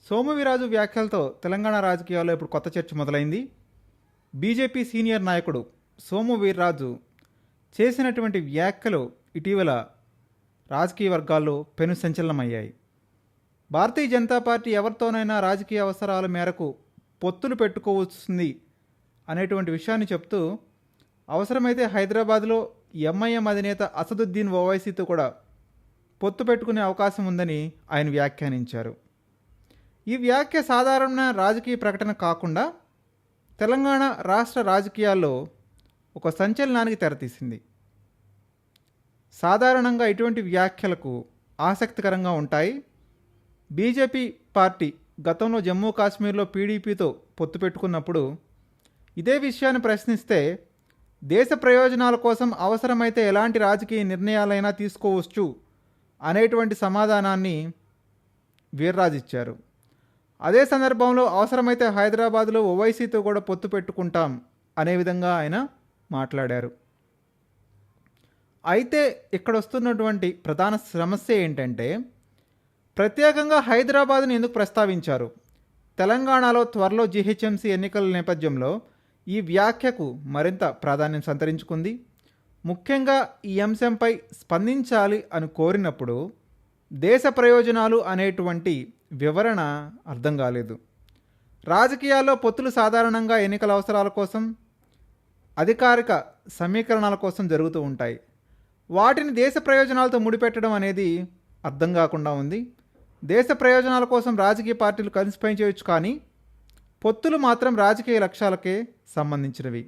సోము వీర్రాజు వ్యాఖ్యలతో తెలంగాణ రాజకీయాల్లో ఇప్పుడు కొత్త చర్చ మొదలైంది. బీజేపీ సీనియర్ నాయకుడు సోము వీర్రాజు చేసినటువంటి వ్యాఖ్యలు ఇటీవల రాజకీయ వర్గాల్లో పెను సంచలనమయ్యాయి. భారతీయ జనతా పార్టీ ఎవరితోనైనా రాజకీయ అవసరాల మేరకు పొత్తులు పెట్టుకోవచ్చుంది అనేటువంటి విషయాన్ని చెప్తూ, అవసరమైతే హైదరాబాద్లో ఎంఐఎం అధినేత అసదుద్దీన్ ఓవైసీతో కూడా పొత్తు పెట్టుకునే అవకాశం ఉందని ఆయన వ్యాఖ్యానించారు. ఈ వ్యాఖ్య సాధారణ రాజకీయ ప్రకటన కాకుండా తెలంగాణ రాష్ట్ర రాజకీయాల్లో ఒక సంచలనానికి తెరతీసింది. సాధారణంగా ఇటువంటి వ్యాఖ్యలకు ఆసక్తికరంగా ఉంటాయి. బీజేపీ పార్టీ గతంలో జమ్మూ కాశ్మీర్లో పీడీపీతో పొత్తు పెట్టుకున్నప్పుడు ఇదే విషయాన్ని ప్రశ్నిస్తే దేశ ప్రయోజనాల కోసం అవసరమైతే ఎలాంటి రాజకీయ నిర్ణయాలైనా తీసుకోవచ్చు అనేటువంటి సమాధానాన్ని వీర్రాజు ఇచ్చారు. అదే సందర్భంలో అవసరమైతే హైదరాబాద్లో ఓవైసీతో కూడా పొత్తు పెట్టుకుంటాం అనే విధంగా ఆయన మాట్లాడారు. అయితే ఇక్కడ వస్తున్నటువంటి ప్రధాన సమస్య ఏంటంటే, ప్రత్యేకంగా హైదరాబాద్ని ఎందుకు ప్రస్తావించారు? తెలంగాణలో త్వరలో జీహెచ్ఎంసీ ఎన్నికల నేపథ్యంలో ఈ వ్యాఖ్యకు మరింత ప్రాధాన్యం సంతరించుకుంది. ముఖ్యంగా ఈ అంశంపై స్పందించాలి అని కోరినప్పుడు దేశ ప్రయోజనాలు అనేటువంటి వివరణ అర్థం కాలేదు. రాజకీయాల్లో పొత్తులు సాధారణంగా ఎన్నికల అవసరాల కోసం, అధికారిక సమీకరణాల కోసం జరుగుతూ ఉంటాయి. వాటిని దేశ ప్రయోజనాలతో ముడిపెట్టడం అనేది అర్థం కాకుండా ఉంది. దేశ ప్రయోజనాల కోసం రాజకీయ పార్టీలు కలిసి పనిచేయవచ్చు, కానీ పొత్తులు మాత్రం రాజకీయ లక్ష్యాలకే సంబంధించినవి.